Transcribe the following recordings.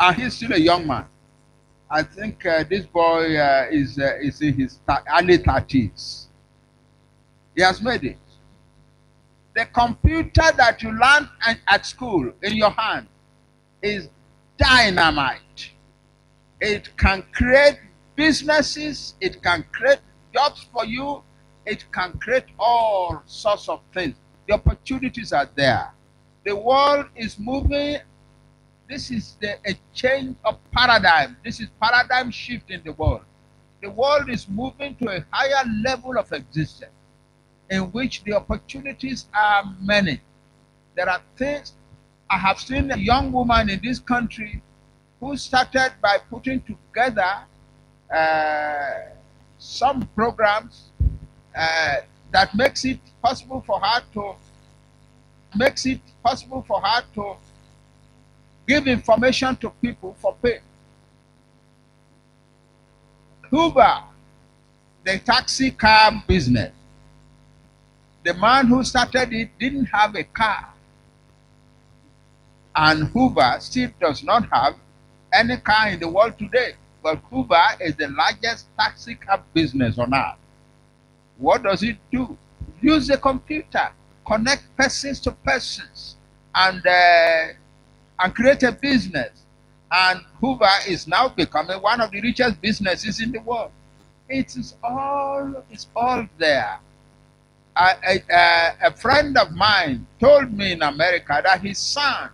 And he's still a young man. I think this boy is in his early 30s. He has made it. The computer that you learned at school in your hand is dynamite. It can create businesses, it can create jobs for you, it can create all sorts of things. The opportunities are there. The world is moving. This is a change of paradigm. This is paradigm shift in the world. The world is moving to a higher level of existence in which the opportunities are many. There are things. I have seen a young woman in this country who started by putting together some programs that makes it possible for her to give information to people for pay. Uber, the taxi car business. The man who started it didn't have a car. And Uber still does not have any car in the world today. But Uber is the largest taxi cab business on earth. What does it do? Use the computer, connect persons to persons, and create a business. And Uber is now becoming one of the richest businesses in the world. It's all there. A friend of mine told me in America that his son,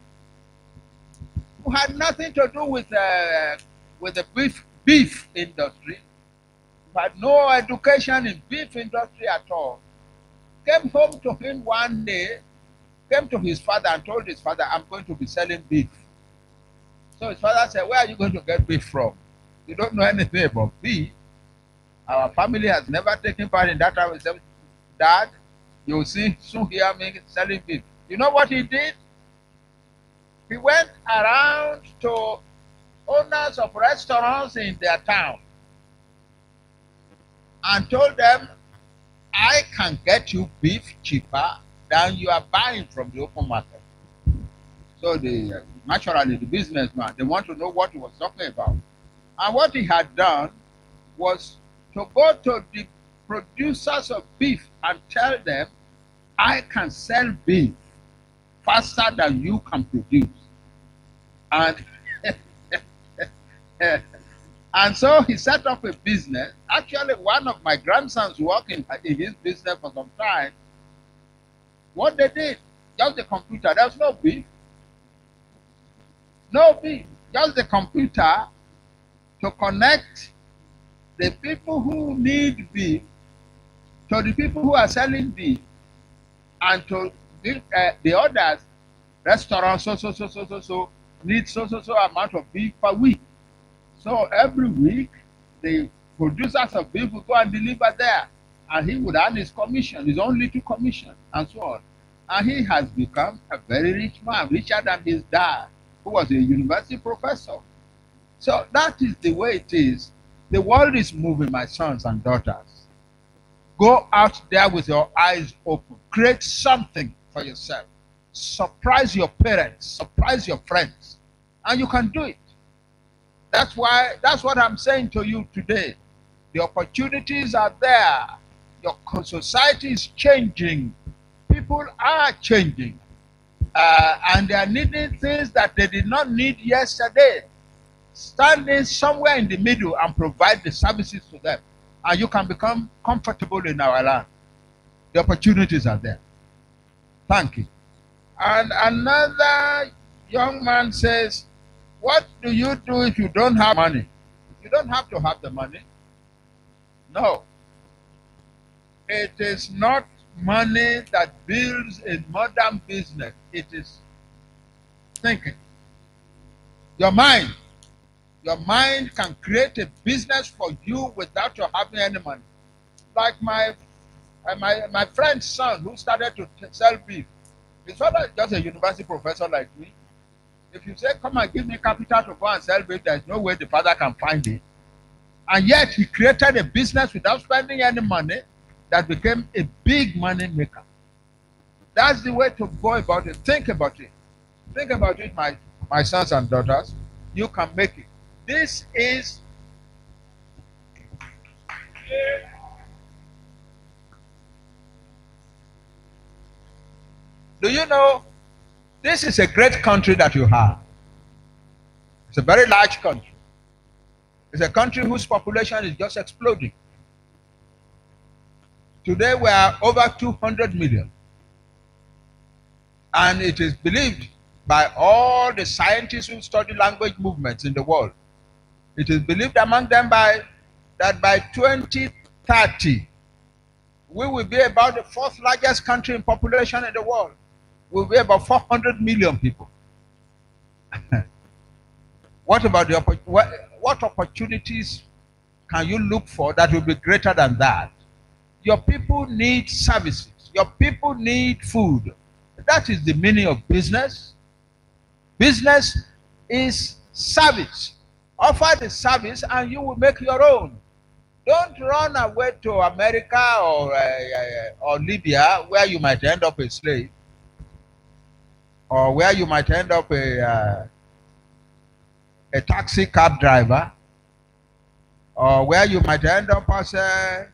who had nothing to do with the beef industry, who had no education in beef industry at all, came home to him one day, came to his father and told his father, I'm going to be selling beef. So his father said, where are you going to get beef from? You don't know anything about beef. Our family has never taken part in that. I will say, Dad, you'll soon hear me selling beef. You know what he did? He went around to owners of restaurants in their town and told them, I can get you beef cheaper than you are buying from the open market. So naturally, the businessman, they want to know what he was talking about. And what he had done was to go to the producers of beef and tell them, I can sell beef faster than you can produce. And and so he set up a business. Actually, one of my grandsons worked in his business for some time. What they did, just the computer, there's no beef. No beef, just the computer to connect the people who need beef to the people who are selling beef, and to give the others, restaurants so need so amount of beef per week. So every week the producers of beef will go and deliver there, and he would earn his commission, his own little commission, and so on. And he has become a very rich man, richer than his dad, who was a university professor. So that is the way it is. The world is moving, my sons and daughters. Go out there with your eyes open. Create something for yourself. Surprise your parents. Surprise your friends. And you can do it. That's what I'm saying to you today. The opportunities are there. Your society is changing. People are changing. And they are needing things that they did not need yesterday. Stand in somewhere in the middle and provide the services to them. And you can become comfortable in our land. The opportunities are there. Thank you. And another young man says, what do you do if you don't have money? You don't have to have the money. No. It is not money that builds a modern business. It is thinking. Your mind. Your mind can create a business for you without your having any money. Like my friend's son who started to sell beef. His father is just a university professor like me. If you say, come and give me capital to go and sell beef, there's no way the father can find it. And yet he created a business without spending any money that became a big money maker. That's the way to go about it. Think about it. Think about it, my sons and daughters. you can make it. This is do you know this is a great country that you have. It's a very large country. It's a country whose population is just exploding. Today we are over 200 million. And it is believed by all the scientists who study language movements in the world, it is believed among them that by 2030, we will be about the fourth largest country in population in the world. We will be about 400 million people. What about what opportunities can you look for that will be greater than that? Your people need services. Your people need food. That is the meaning of business. Business is service. Offer the service and you will make your own. Don't run away to America or Libya where you might end up a slave, or where you might end up a taxi cab driver, or where you might end up as a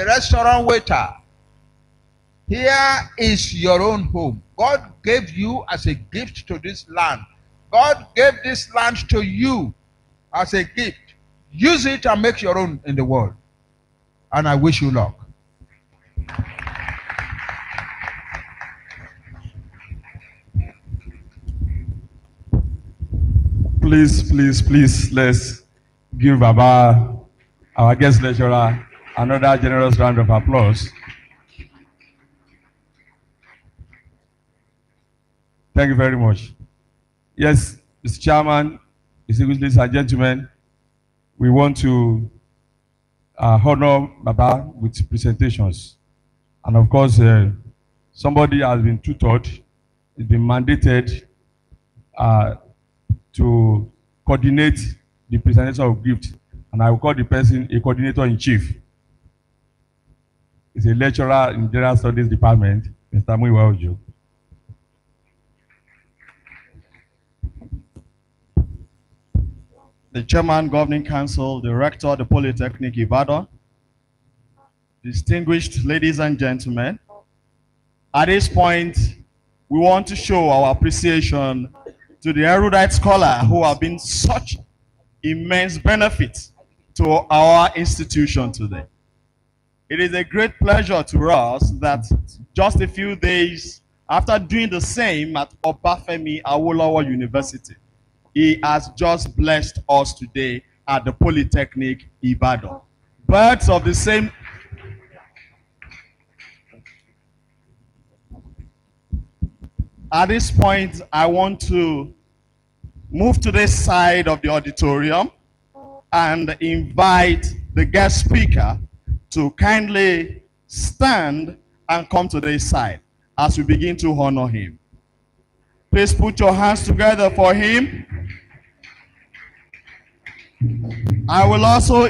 restaurant waiter. Here is your own home. God gave you as a gift to this land. God gave this land to you as a gift. Use it and make your own in the world. And I wish you luck. Please, let's give Baba, our guest lecturer, another generous round of applause. Thank you very much. Yes, Mr. Chairman, distinguished ladies and gentlemen, we want to honor Baba with presentations. And of course, somebody has been tutored, has been mandated to coordinate the presentation of gifts. And I will call the person a coordinator in chief. He's a lecturer in General Studies Department, Mr. Muiwa Ojo. The Chairman, Governing Council, the Rector of the Polytechnic Ibadan, distinguished ladies and gentlemen, at this point, we want to show our appreciation to the erudite scholar who have been such immense benefit to our institution today. It is a great pleasure to us that just a few days after doing the same at Obafemi Awolowo University, he has just blessed us today at the Polytechnic Ibadan. Birds of the same. At this point, I want to move to this side of the auditorium and invite the guest speaker to kindly stand and come to this side as we begin to honor him. Please put your hands together for him. I will also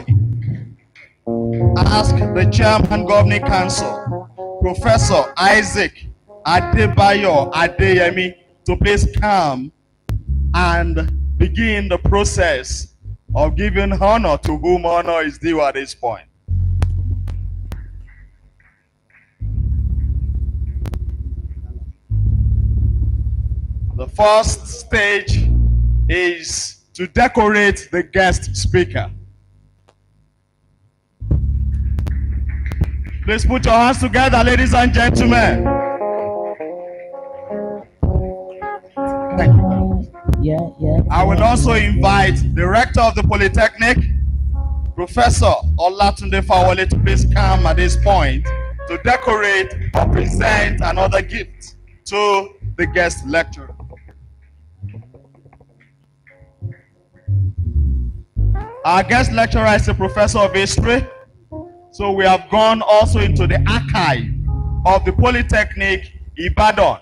ask the Chairman Governing Council, Professor Isaac Adebayo Adeyemi, to please come and begin the process of giving honor to whom honor is due at this point. The first stage is to decorate the guest speaker. Please put your hands together, ladies and gentlemen. Thank you very much. I will also invite the Rector of the Polytechnic, Professor Olatunde Fawole, to please come at this point to decorate or present another gift to the guest lecturer. Our guest lecturer is a professor of history, so we have gone also into the archive of the Polytechnic Ibadan.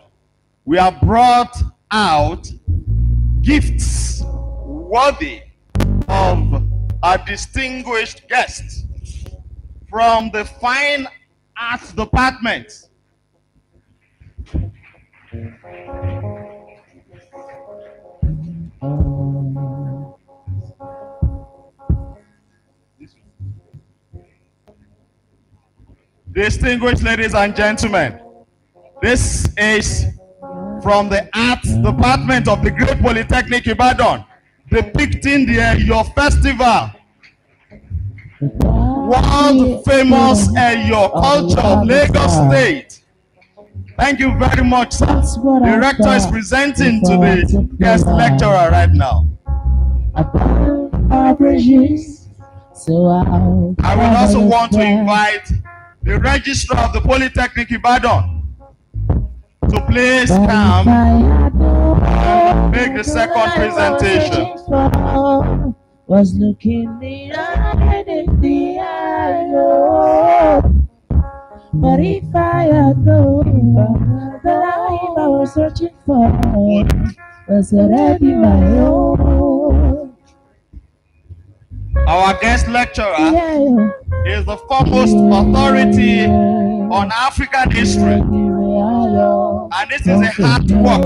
We have brought out gifts worthy of a distinguished guest from the Fine Arts Department. Distinguished ladies and gentlemen, this is from the Art Department of the Great Polytechnic Ibadan, depicting your festival, world famous your culture of Lagos State. Thank you very much, sir. The rector is presenting to the guest lecturer right now. I would also want to invite the registrar of the Polytechnic Ibadan to please come and make the second presentation. Was looking the eye in the eye, but if I had known the life I was searching for was already my own. Our guest lecturer is the foremost authority on African history, and this is a hard work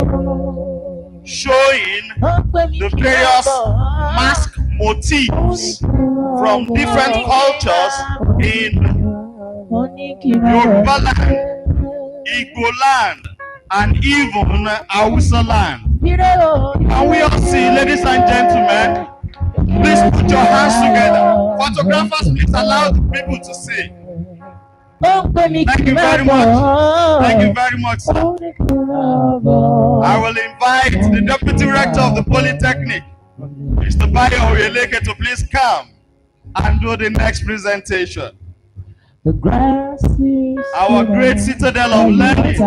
showing the various mask motifs from different cultures in Yoruba land, Igbo land, and even Hausa land. Can we all see, ladies and gentlemen? Please put your hands together. Photographers, please allow the people to see. Thank you very much. Thank you very much, sir. I will invite the Deputy Rector of the Polytechnic, Mr. Bayo Oyeleke, to please come and do the next presentation. Our great citadel of learning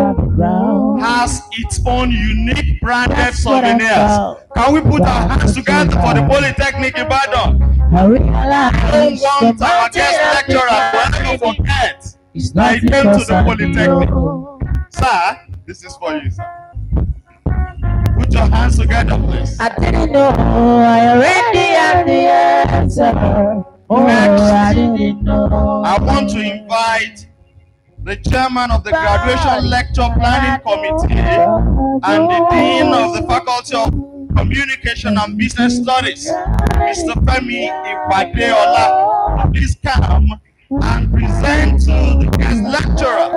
has its own unique branded souvenirs. Can we put our hands together for the Polytechnic Ibadan? I don't want our guest lecturer to ever forget that he came to the Polytechnic. Sir, this is for you, sir. Put your hands together, please. I didn't know I already had the answer. I didn't know. I want to invite the chairman of the Graduation Lecture Planning Committee and the dean of the Faculty of Communication and Business Studies, Mr. Femi Ipadeola, please come and present to the guest lecturer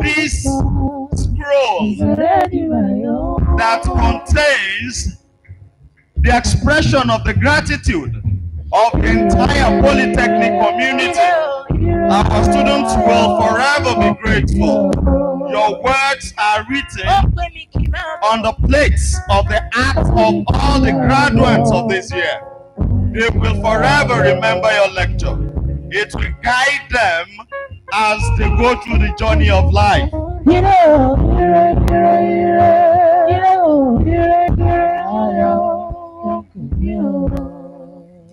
this scroll that contains the expression of the gratitude of the entire Polytechnic community. Our students will forever be grateful. Your words are written on the plates of the acts of all the graduates of this year. They will forever remember your lecture. It will guide them as they go through the journey of life.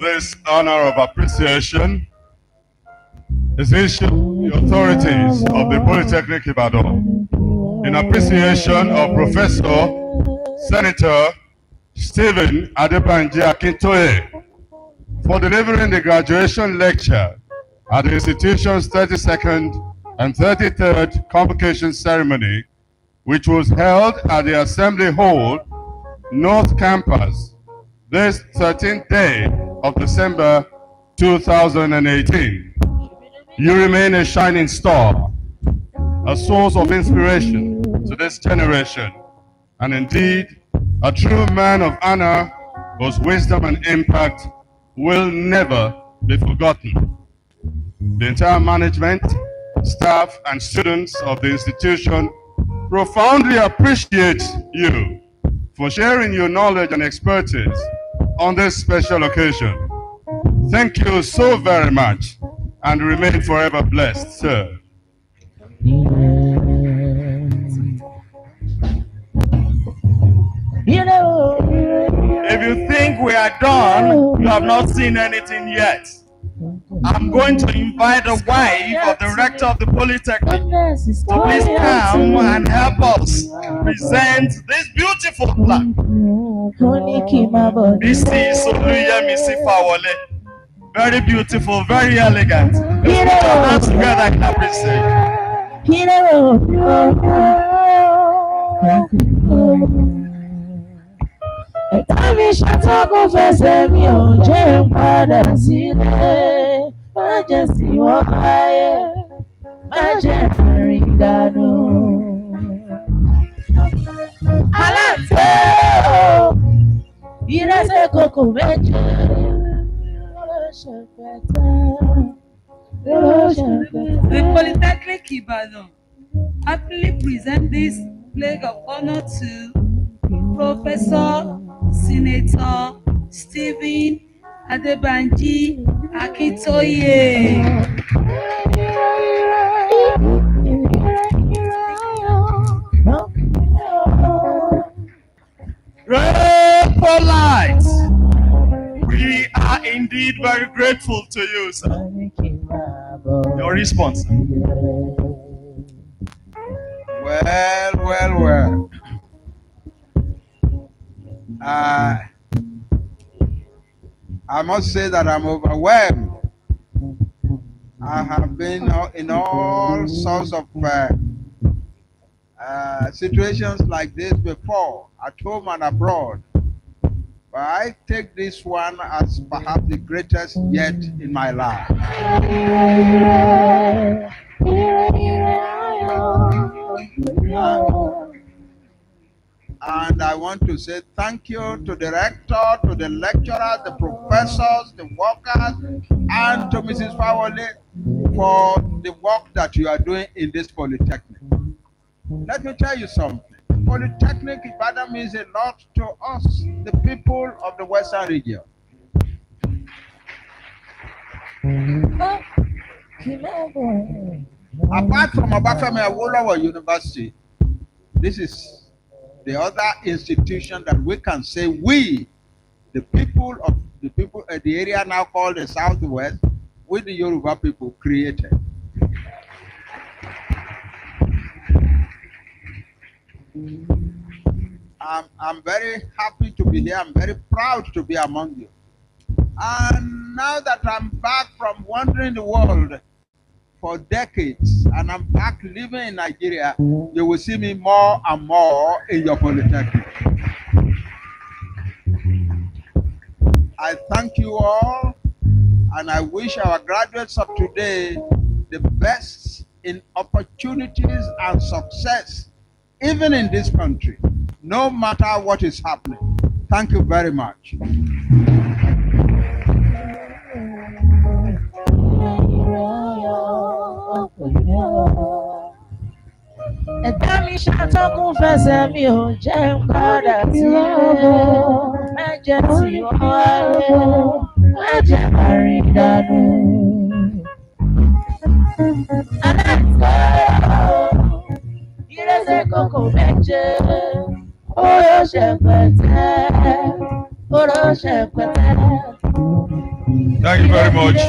This honor of appreciation is issued to the authorities of the Polytechnic Ibadan in appreciation of Professor Senator Stephen Adebanji Akintoye for delivering the graduation lecture at the institution's 32nd and 33rd convocation ceremony, which was held at the Assembly Hall, North Campus, this 13th day of December 2018. You remain a shining star, a source of inspiration to this generation, and indeed a true man of honor whose wisdom and impact will never be forgotten. The entire management, staff, and students of the institution profoundly appreciate you for sharing your knowledge and expertise on this special occasion. Thank you so very much, and remain forever blessed, sir. If you think we are done, you have not seen anything yet. I'm going to invite the wife of the rector of the Polytechnic to please come and help us present this beautiful plaque. This is Oluyemi Sifawole. Very beautiful, very elegant. Let's put your hands together and appreciate. Ẹ̀ka mi ṣàtọ́kùn fẹsẹ̀ mi ò jẹ́ ń padà sílé, má jẹ́ sí wọ́n láyé. Ẹ̀jẹ̀ rìn dànù. Aláǹtẹ̀ ìrẹsẹ̀ kòkò méje. The Polytechnic Ibadan happily present this plaque of honor to Professor Senator Stephen Adebanji Akintoye. Great Polite. We are indeed very grateful to you, sir. Your response. Well. I must say that I'm overwhelmed. I have been in all sorts of situations like this before, at home and abroad. But I take this one as perhaps the greatest yet in my life. And I want to say thank you to the rector, to the lecturers, the professors, the workers, and to Mrs. Fawole for the work that you are doing in this polytechnic. Let me tell you something. Polytechnic Ibadan means a lot to us, the people of the Western region. Apart from Obafemi Awolowo University, this is the other institution that we can say we, the people of the area now called the Southwest, with the Yoruba people created. I'm very happy to be here. I'm very proud to be among you. And now that I'm back from wandering the world for decades, and I'm back living in Nigeria, you will see me more and more in your polytechnic. I thank you all, and I wish our graduates of today the best in opportunities and success, even in this country, no matter what is happening. Thank you very much. Ẹ̀dá mi ṣàtọ́kùn fẹsẹ̀ mi ò jẹ́ ń padà sílé. Ẹ̀jẹ̀ tí wọ́n wáyé, ẹ̀jẹ̀ àrìn dànù. Aláǹtẹ̀ ìrẹsẹ̀ kòkò méje. Oró ṣẹ̀pẹ̀tẹ̀, oró ṣẹ̀pẹ̀tẹ̀. Thank you very much.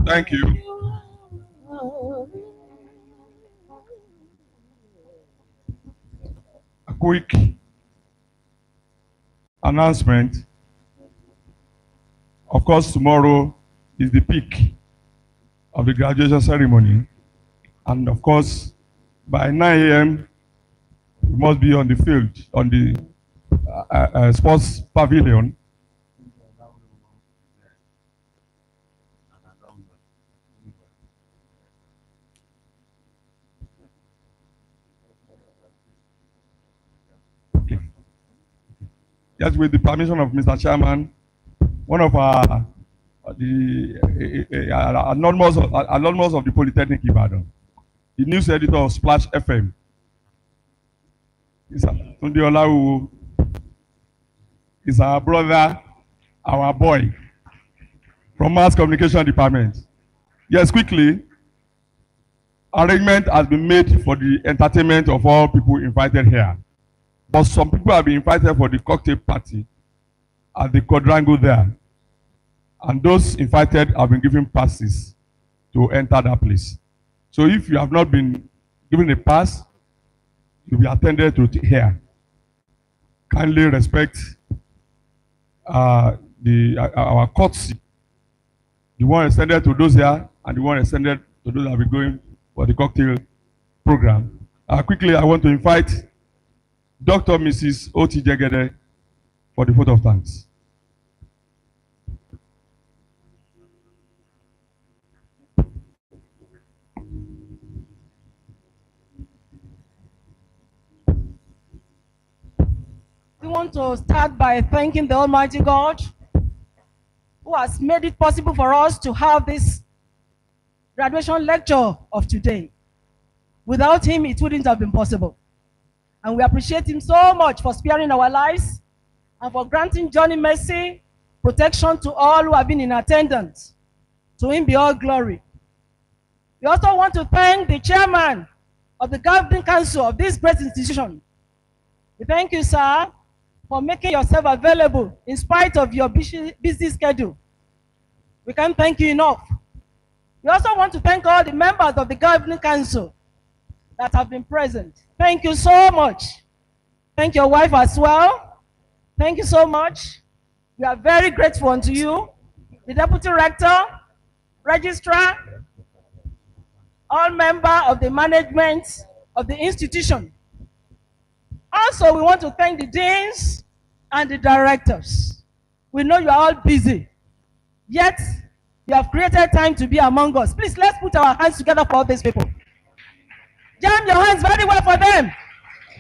Thank you. A quick announcement. Of course, tomorrow is the peak of the graduation ceremony. And of course, by 9 a.m., we must be on the field, on the sports pavilion. Okay. Yes, with the permission of Mr. Chairman, one of our alumnus of the Polytechnic Ibadan, the news editor of Splash FM, Tunde Olawu, is our brother, our boy, from Mass Communication Department. Yes, quickly, arrangement has been made for the entertainment of all people invited here. But some people have been invited for the cocktail party at the quadrangle there. And those invited have been given passes to enter that place. So if you have not been given a pass, you'll be attended to here. Kindly respect our courtesy. The one extended to those here and the one extended to those that will be going for the cocktail program. Quickly, I want to invite Dr. Mrs. Oti Jegede for the vote of thanks. to start by thanking the Almighty God who has made it possible for us to have this graduation lecture of today. Without him, it wouldn't have been possible. And we appreciate him so much for sparing our lives and for granting journey mercy, protection to all who have been in attendance. To him be all glory. We also want to thank the chairman of the governing council of this great institution. We thank you, sir, for making yourself available in spite of your busy schedule. We can't thank you enough. We also want to thank all the members of the governing council that have been present. Thank you so much. Thank your wife as well. Thank you so much. We are very grateful unto you, the deputy rector, registrar, all members of the management of the institution. Also, we want to thank the deans and the directors. We know you are all busy, yet you have created time to be among us. Please, let's put our hands together for all these people. Jam your hands very well for them.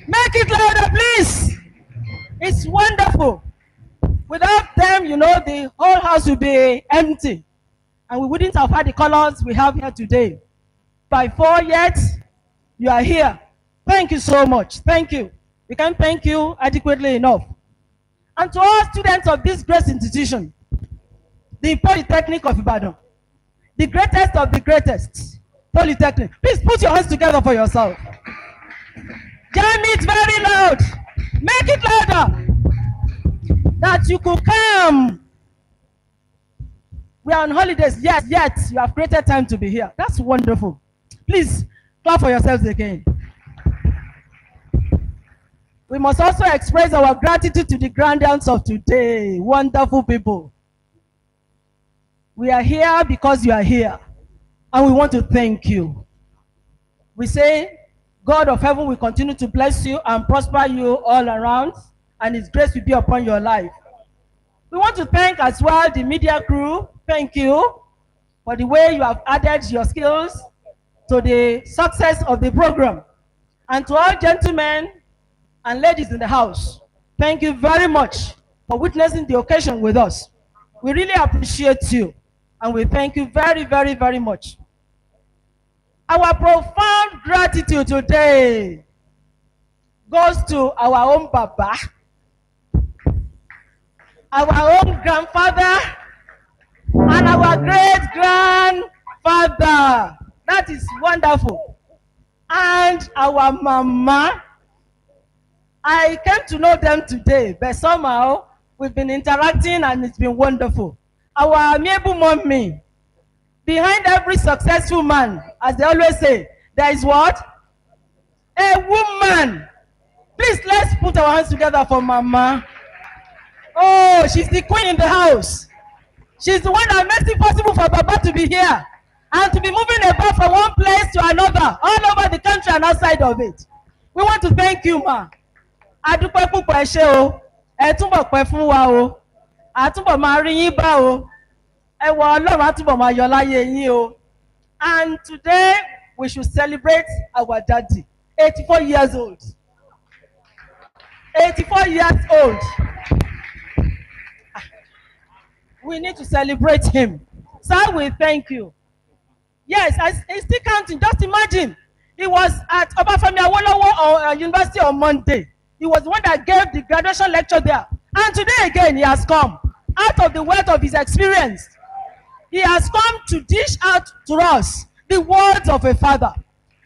Make it louder, please. It's wonderful. Without them, you know, the whole house will be empty. And we wouldn't have had the colors we have here today. By 4 yet, you are here. Thank you so much. Thank you. We can't thank you adequately enough. And to all students of this great institution, the Polytechnic of Ibadan, the greatest of the greatest, Polytechnic. Please put your hands together for yourself. Jam it very loud. Make it louder. That you could come. We are on holidays, yes, yet you have created time to be here. That's wonderful. Please clap for yourselves again. We must also express our gratitude to the grandians of today. Wonderful people. We are here because you are here. And we want to thank you. We say, God of heaven will continue to bless you and prosper you all around. And his grace will be upon your life. We want to thank as well the media crew. Thank you for the way you have added your skills to the success of the program. And to all gentlemen and ladies in the house, thank you very much for witnessing the occasion with us. We really appreciate you, and we thank you very, very, very much. Our profound gratitude today goes to our own Baba, our own grandfather, and our great-grandfather. That is wonderful. And our mama. I came to know them today, but somehow we've been interacting and it's been wonderful. Our amiable mommy. Behind every successful man, as they always say, there is what? A woman. Please, let's put our hands together for Mama. Oh, she's the queen in the house. She's the one that makes it possible for Baba to be here and to be moving about from one place to another, all over the country and outside of it. We want to thank you, ma. Adúpẹ́ púpọ̀ ẹ ṣé o, ẹ túbọ̀ pẹ́ fún wa o, àtúbọ̀ máa rí yín bá o, ẹ wọ Ọlọ́run àtúbọ̀ máa yọ láyé yín o. And today we should celebrate our daddy, 84 years old. 84 years old. We need to celebrate him. Sir, we thank you. Yes, I'm still counting. Just imagine, he was at Obafemi Awolowo University on Monday. He was the one that gave the graduation lecture there. And today again, he has come out of the wealth of his experience. He has come to dish out to us the words of a father,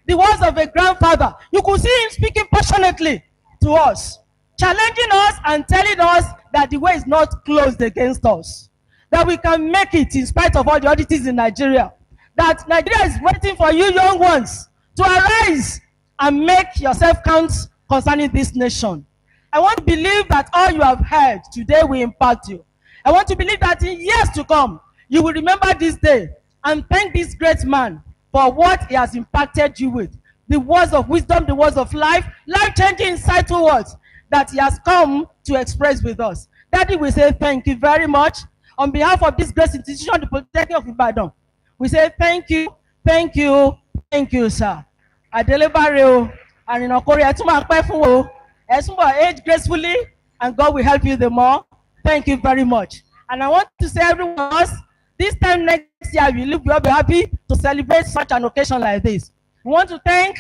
the words of a grandfather. You could see him speaking passionately to us, challenging us and telling us that the way is not closed against us, that we can make it in spite of all the oddities in Nigeria, that Nigeria is waiting for you young ones to arise and make yourself count concerning this nation. I want to believe that all you have heard today will impact you. I want to believe that in years to come, you will remember this day and thank this great man for what he has impacted you with. The words of wisdom, the words of life, life-changing, insightful words that he has come to express with us. Daddy, we say thank you very much. On behalf of this great institution, the Polytechnic of Ibadan, we say thank you, thank you, thank you, sir. Adelebare o, àrìnàkórè ẹ tún máa pẹ́ fún o, ẹ túnbọ̀ age gracefully and God will help you the more. Thank you very much. And I want to say, everyone else, this time next year, we will be happy to celebrate such an occasion like this. We want to thank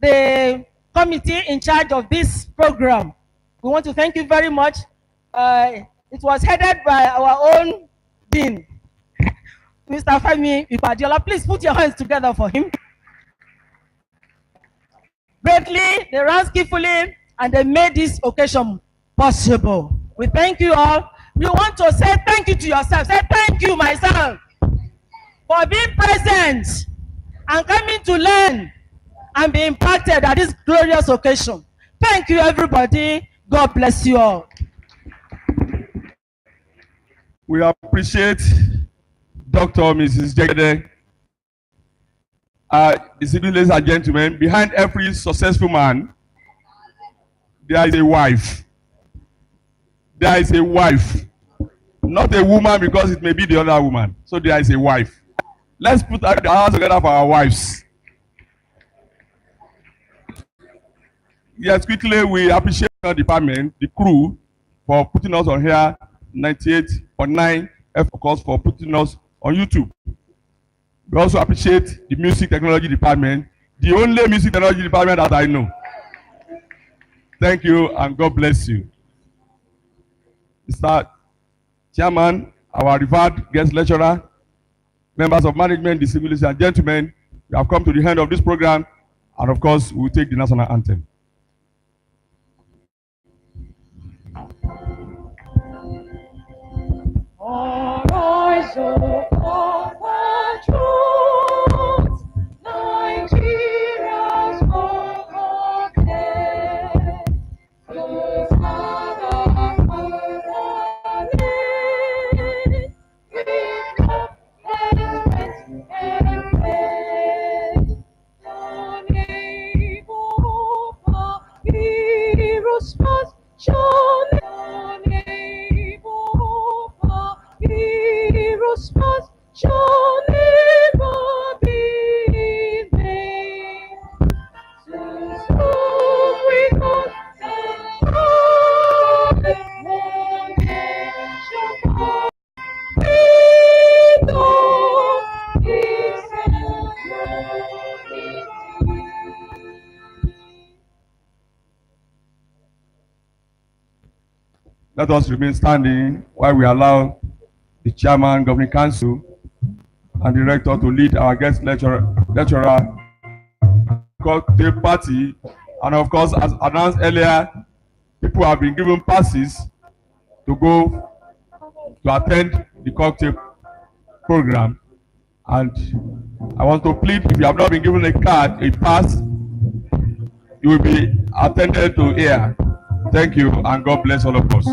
the committee in charge of this program. We want to thank you very much. It was headed by our own dean, Mr. Femi Ipadiola. Please put your hands together for him. Greatly, they ran skillfully, and they made this occasion possible. We thank you all. We want to say thank you to yourself. Say thank you, myself, for being present and coming to learn and be impacted at this glorious occasion. Thank you, everybody. God bless you all. We appreciate Dr. Mrs. Jegede. Ladies and gentlemen, behind every successful man, there is a wife. There is a wife. Not a woman, because it may be the other woman. So there is a wife. Let's put our hands together for our wives. Yes, quickly, we appreciate the department, the crew, for putting us on here, 98.9, of course, for putting us on YouTube. We also appreciate the music technology department, the only music technology department that I know. Thank you, and God bless you. Mr. Chairman, our revered guest lecturer, members of management, distinguished ladies and gentlemen, we have come to the end of this program, and of course, we will take the national anthem. All eyes upon the truth, Nigeria's forgotten. The Father motherland, with love and faith. The name of our heroes must surely. The name of our heroes must surely never be in vain. To serve with us and love, one nation for freedom is glory. Let us remain standing while we allow the chairman, governing council, and the rector to lead our guest lecturer, cocktail party. And of course, as announced earlier, people have been given passes to go to attend the cocktail program. And I want to plead, if you have not been given a card, a pass, you will be attended to here. Thank you, and God bless all of us.